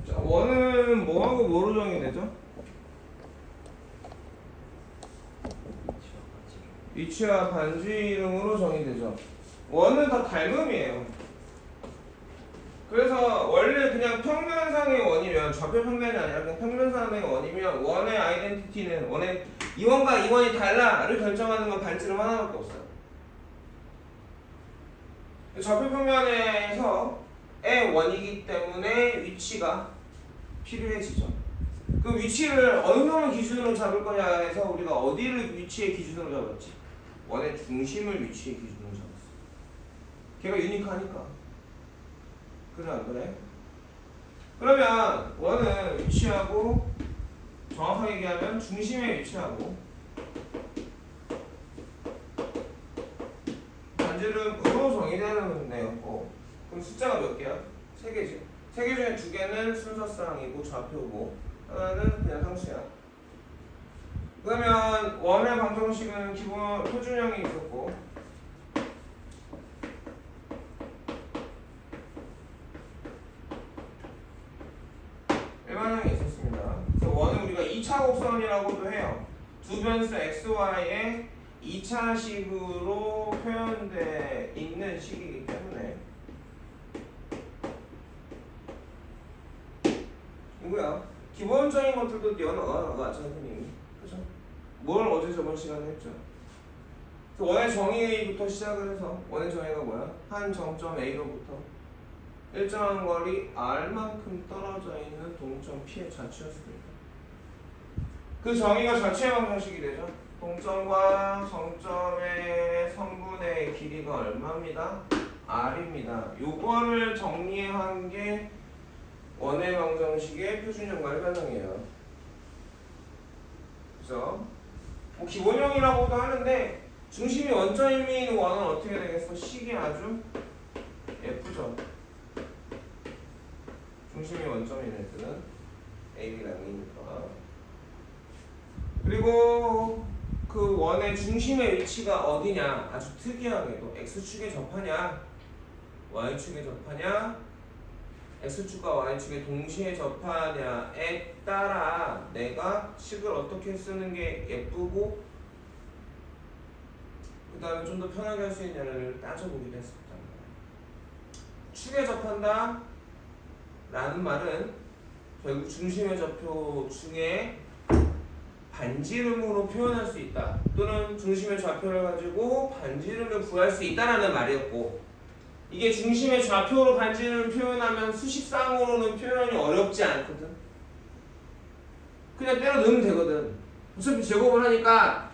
자, 원은 뭐하고 뭐로 정의되죠? 위치와 반지 이름으로 정의되죠. 원은 다 닮음이에요. 그래서 원래 그냥 평면상의 원이면 좌표 평면이 아니라 그냥 평면상의 원이면 원의 아이덴티티는 원의 이 원과 이 원이 달라를 결정하는 건 반지름 하나밖에 없어요. 좌표 평면에서의 원이기 때문에 위치가 필요해지죠. 그 위치를 어느 점을 기준으로 잡을 거냐 해서 우리가 어디를 위치의 기준으로 잡았지? 원의 중심을 위치의 기준으로 잡았어. 걔가 유니크하니까. 그래 안 그래? 그러면 원은 위치하고 정확하게 얘기하면 중심에 위치하고 반지름으로 정의되는 애였고, 그럼 숫자가 몇 개야? 3개지. 3개 중에 2개는 순서쌍이고 좌표고 하나는 그냥 상수야. 그러면 원의 방정식은 기본 표준형이 있었고 일반형이 있었습니다. 그래서 원은 우리가 2차 곡선이라고도 해요. 두 변수 xy의 2차식으로 표현돼 있는 식이기 때문에 이거야. 기본적인 것들도 연어가 선생님이 그죠? 뭘 어제 저번 시간에 했죠. 그래서 원의 정의부터 시작을 해서 원의 정의가 뭐야? 한 정점 A로부터 일정한 거리 R만큼 떨어져 있는 동점 P의 좌치였습니다. 그 정의가 좌치의 방정식이 되죠. 동점과 정점의 선분의 길이가 얼마입니다? R입니다. 요거를 정리한 게 원의 방정식의 표준형과 일반형이에요. 그래서 뭐 기본형이라고도 하는데 중심이 원점인 원은 어떻게 되겠어? 식이 아주 예쁘죠. 중심이 원점인 애들은 A랑이니까. 그리고 그 원의 중심의 위치가 어디냐? 아주 특이하게도 X축에 접하냐? Y축에 접하냐? X축과 Y축에 동시에 접하냐에 따라 내가 식을 어떻게 쓰는 게 예쁘고 그 다음에 좀 더 편하게 할 수 있냐를 따져보기도 했었다. 축에 접한다 라는 말은 결국 중심의 좌표 중에 반지름으로 표현할 수 있다 또는 중심의 좌표를 가지고 반지름을 구할 수 있다라는 말이었고, 이게 중심의 좌표로 반지름을 표현하면 수식상으로는 표현이 어렵지 않거든. 그냥 때려 넣으면 되거든. 어차피 제곱을 하니까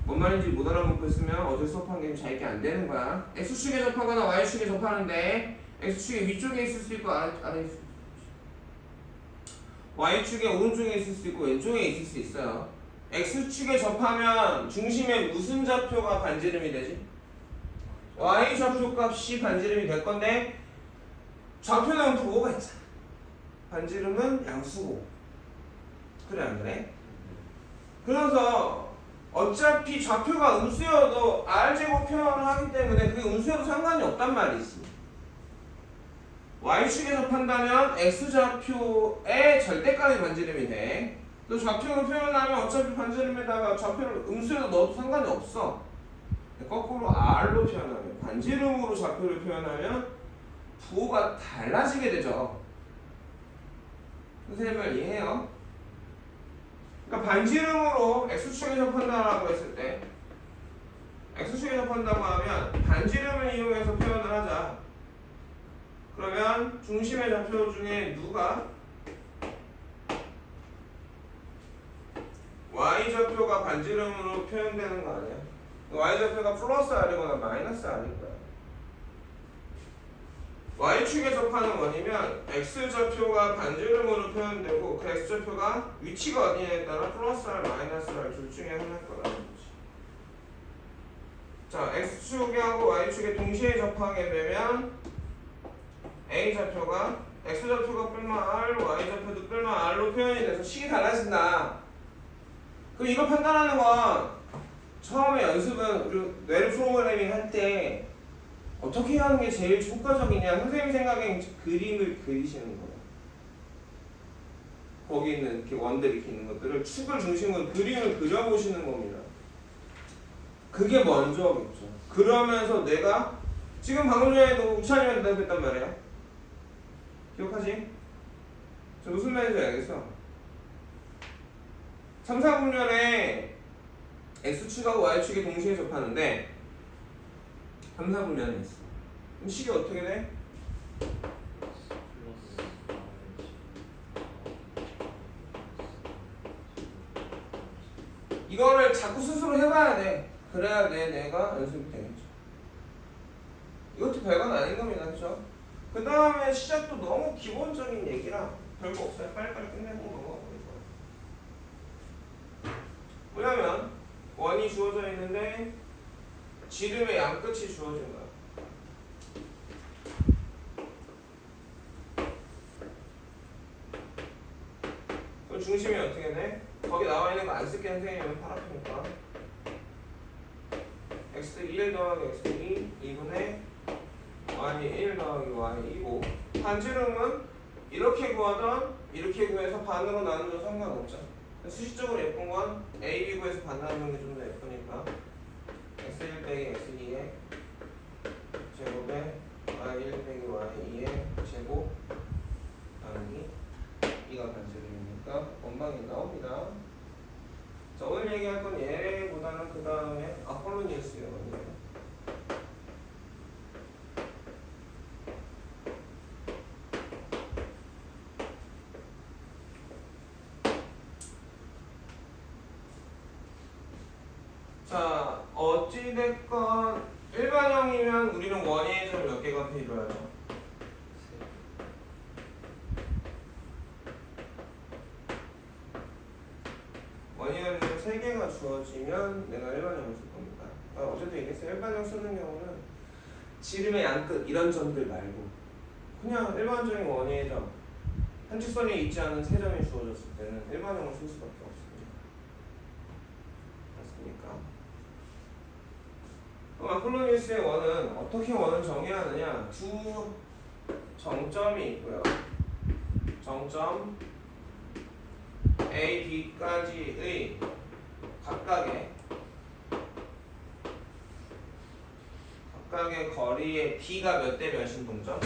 뭔 말인지 못 알아먹고 있으면 어제 수업한 게 잘 이렇게 안 되는 거야. X축에 접하거나 Y축에 접하는데 X축의 위쪽에 있을 수 있고 아래 있을 수 있고 Y축의 오른쪽에 있을 수 있고 왼쪽에 있을 수 있어요. X축에 접하면 중심의 무슨 좌표가 반지름이 되지? Y 좌표 값이 반지름이 될 건데 좌표는 부호가 있잖아. 반지름은 양수고. 그래 안 그래? 그래서 어차피 좌표가 음수여도 R제곱 표현을 하기 때문에 그게 음수여도 상관이 없단 말이지. Y축에 접한다면 X좌표의 절대값이 반지름이 돼. 또 좌표로 표현하면 어차피 반지름에다가 좌표를 음수여도 넣어도 상관이 없어. 거꾸로 R로 표현하면 반지름으로 좌표를 표현하면 부호가 달라지게 되죠. 선생님 말 이해해요? 그러니까 반지름으로 X축에 접한다라고 했을 때 X축에 접한다고 하면 반지름을 이용해서 표현을 하자. 그러면 중심의 좌표 중에 누가 Y좌표가 반지름으로 표현되는 거 아니야? Y좌표가 플러스 R이거나 마이너스 R일 거야. Y축에 접하는 원이면 X좌표가 반지름으로 표현되고 그 X좌표가 위치가 어디냐에 따라 플러스 R, 마이너스 R 둘 중에 하나일 거라는 거지. 자, X축하고 Y축에 동시에 접하게 되면 A좌표가 X좌표가 뿔마 R, Y좌표도 뿔마 R로 표현이 돼서 식이 달라진다. 그럼 이걸 판단하는 건 처음에 연습은 우리 뇌를 프로그래밍 할 때 어떻게 하는 게 제일 효과적이냐 선생님 생각엔 그림을 그리시는 거예요. 거기 있는 이렇게 원들 이렇게 있는 것들을 축을 중심으로 그림을 그려보시는 겁니다. 그게 먼저겠죠. 그러면서 내가 지금 방금 전에도 우찬이한테 대답했단 말이야. 기억하지? 저 무슨 말인지 알겠어? 3, 4분면에 X축하고 Y축이 동시에 접하는데 3, 4분면에 있어. 그럼 식이 어떻게 돼? 이거를 자꾸 스스로 해봐야 돼. 그래야 내가 연습이 되겠죠. 이것도 별건 아닌 겁니다. 그죠? 그 다음에 시작도 너무 기본적인 얘기라 별거 없어요. 빨리빨리 끝내고 넘어가버릴 거예요. 뭐냐면 원이 주어져 있는데 지름의 양끝이 주어진 거야. 그럼 중심이 어떻게 돼? 거기 나와 있는 거 안 쓸게 선생님은 팔 아프니까 x 1 더하기 x 2분의 y 1 더하기 y 2고 반지름은 이렇게 구하던 이렇게 구해서 반으로 나누어도 상관없죠. 수식적으로 예쁜 건 a, b 구해서 반 나누는 게 좀 더 예쁘니까 x1 빼기 x2의 제곱에 y1 빼기 y2의 제곱 나누기 2가 반지름이니까 원방이 나옵니다. 자, 오늘 얘기할 건 얘보다는 그 다음에 아폴로니우스예요. 자, 어찌됐건 일반형이면 우리는 원의 점 몇 개가 필요해요? 원의 점 3개가 주어지면 내가 일반형을 쓸 겁니다. 어제도 얘기했어요. 일반형 쓰는 경우는 지름의 양끝 이런 점들 말고 그냥 일반적인 원의 점 한 직선에 있지 않은 3점이 주어졌을 때는 일반형을 쓸 수밖에 없습니다. 맞습니까? 아폴로니우스의 원은 어떻게 원을 정해야 하느냐? 두 정점이 있고요. 정점 A, B까지의 각각의 거리의 B가 몇 대 몇인 동점?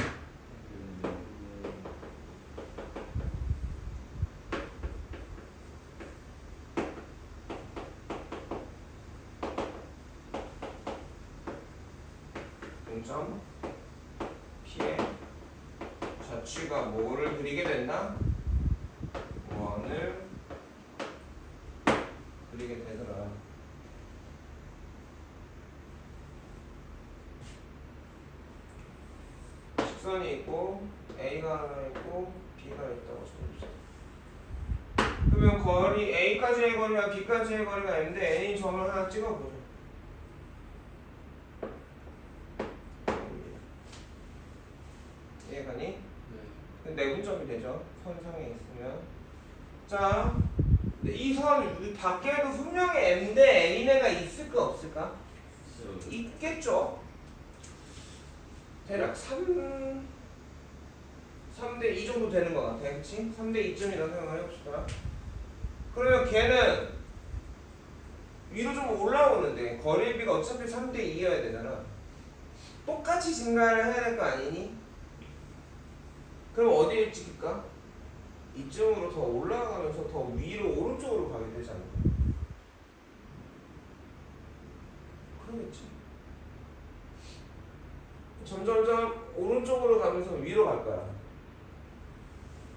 동점 P의 좌측가 뭐를 그리게 된다? 원을 그리게 되더라. 직선이 있고 A가 하나 있고 B가 있다고 쳐봅시다. 그러면 거리 A까지의 거리와 B까지의 거리가 N인데 N이 점을 하나 찍어보죠. 이해가니? 네. 내분점이 되죠. 선상에 있으면. 자, 이 선 밖에도 분명히 N인데 N인애가 있을까 없을까? 있겠죠. 대략 3대 2 정도 되는 것 같아. 그치? 3대 2점이라고 생각을 해봅시다. 그러면 걔는 위로 좀 올라오는데 거리의 비가 어차피 3대 2여야 되잖아. 똑같이 증가를 해야 될 거 아니니? 그럼 어디에 찍힐까? 이쯤으로 더 올라가면서 더 위로 오른쪽으로 가게 되지 않을까? 그러겠지. 점점점 오른쪽으로 가면서 위로 갈 거야.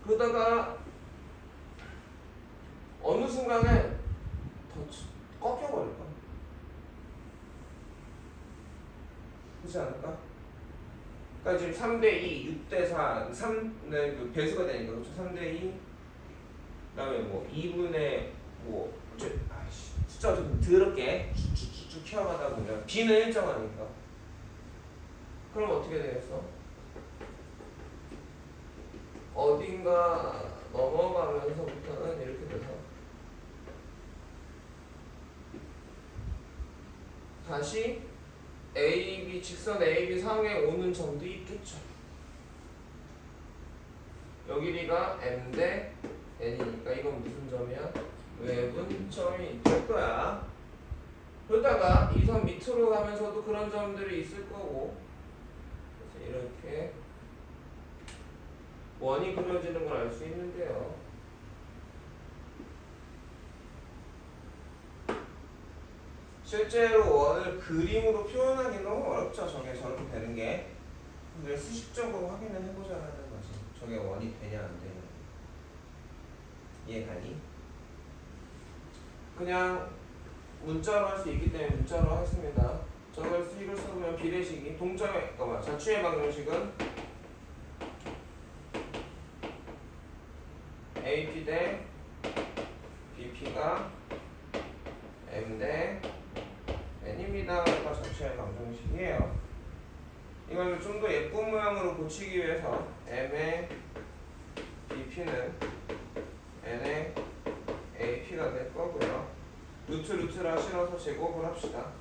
그러다가 어느 순간에 더 꺾여버릴 거야. 그렇지 않을까? 그러니까 지금 3대2, 6대4, 3, 배수가 되니까 그렇죠? 3대2 그다음에 뭐 2분의 뭐 숫자가 좀 더럽게 쭉쭉쭉 키워가다 보면 B는 일정하니까 그럼 어떻게 되겠어? 어딘가 넘어가면서부터는 이렇게 돼서 다시 AB 직선 AB 상에 오는 점도 있겠죠. 여기 길이가 M 대 n이니까 이건 무슨 점이야? 외분 점이 될 거야. 그러다가 이 선 밑으로 가면서도 그런 점들이 있을 거고, 그래서 이렇게 원이 그려지는 걸 알 수 있는데요. 실제로 원을 그림으로 표현하기는 너무 어렵죠. 저게 저렇게 되는 게. 근데 수식적으로 확인을 해보자는 거지. 저게 원이 되냐 안 되냐. 이해가니? 그냥 문자로 할 수 있기 때문에 문자로 하겠습니다. 저걸 식을 써보면 비례식이 동점의 자취의 방정식은 AP 대 BP가 M 대 N입니다. 가 자취의 방정식이에요. 이걸 좀 더 예쁜 모양으로 고치기 위해서 M의 BP는 N의 AP가 될 거고요. 루트라 실어서 제곱을 합시다.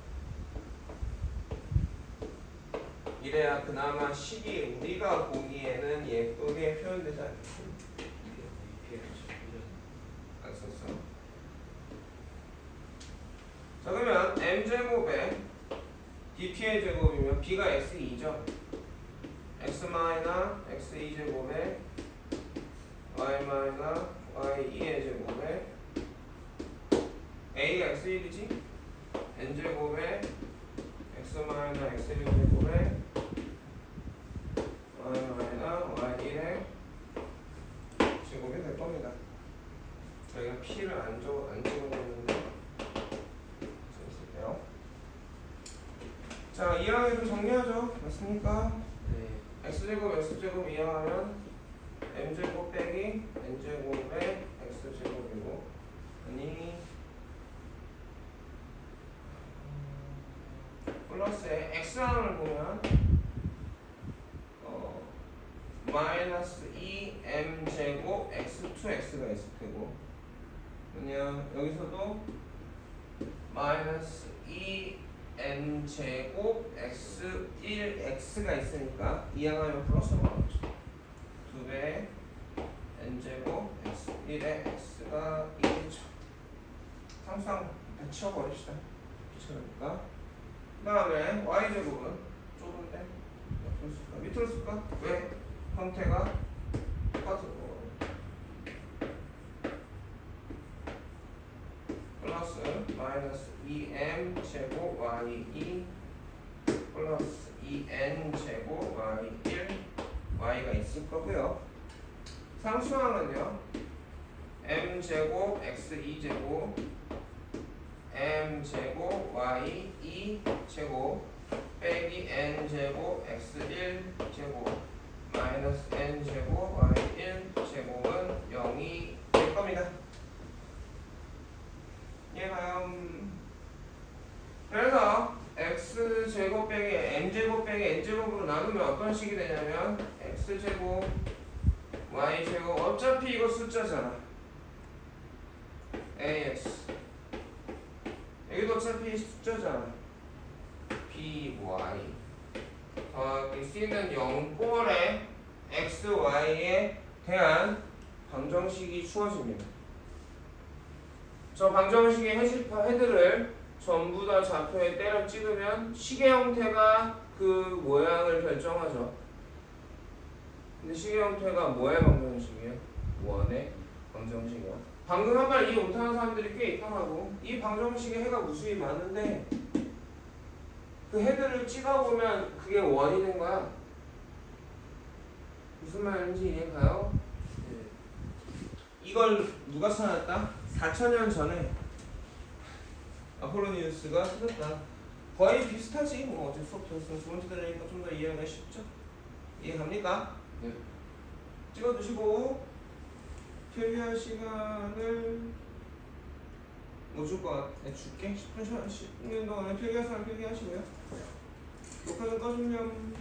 이래야 그나마 식이 우리가 보기에는 예쁘게 표현되지 않겠습니까? 안 썼어. 자, 그러면 m제곱에 dp의 제곱이면 b가 x2죠. x-x2제곱에 y-y2의 제곱에 a가 x1이지? n제곱에 x-x1제곱에 y-y1의 제곱이 될 겁니다. 저희가 p를 안 찍어줬는데 재밌을게요. 자, 이항을 좀 정리하죠. 맞습니까? 네. x제곱 x제곱 이항하면 m제곱 빼기 n제곱의 x제곱이고, 아니 플러스에 x항을 보면 마이너스 2m제곱 x2x가 있을 테고, 그냥 여기서도 마이너스 2n제곱 x1x가 있으니까 이항하면 플러스가 나오죠. 2배 n제곱 x1의 x가 1이죠. 항상 치워버립시다. 귀찮으니까. 그 다음에 y제곱은 좁은데 밑으로 쓸까? 왜? 형태가 똑같고 플러스 마이너스 2m 제곱 y2 플러스 2n 제곱 y1 y가 있을 거고요. 상수항은요 m 제곱 x2 제곱 m 제곱 y2 제곱 빼기 n 제곱 x1 제곱 마이너스 n 제곱 y1 제곱은 0이 될 겁니다. 이해가요? 그래서 x 제곱 빼기 m 제곱 빼기 n 제곱으로 나누면 어떤 식이 되냐면 x 제곱 y 제곱, 어차피 이거 숫자잖아. ax 여기도 어차피 숫자잖아. by 더하기 c는 0꼴의 x, y에 대한 방정식이 주어집니다. 저 방정식의 헤드를 전부 다 좌표에 때려 찍으면 식의 형태가 그 모양을 결정하죠. 근데 식의 형태가 뭐의 방정식이에요? 원의 방정식이야. 방금 한 말 이해 못하는 사람들이 꽤 있더라고. 이 방정식에 해가 무수히 많은데 그 헤드를 찍어보면 그게 원이 된 거야. 무슨 말인지 이해가요? 네. 이걸 누가 찾았다? 4,000년 전에 아폴로니우스가 찾았다. 거의 비슷하지. 뭐 어제 수업 들었으면 두 번째 들으니까 좀 더 이해가 쉽죠? 이해갑니까? 네. 찍어두시고 필기할 시간을 뭐 줄 것 같아? 줄게. 10분 동안에 필기할 사람 필기하시고요. 녹화 좀 꺼주면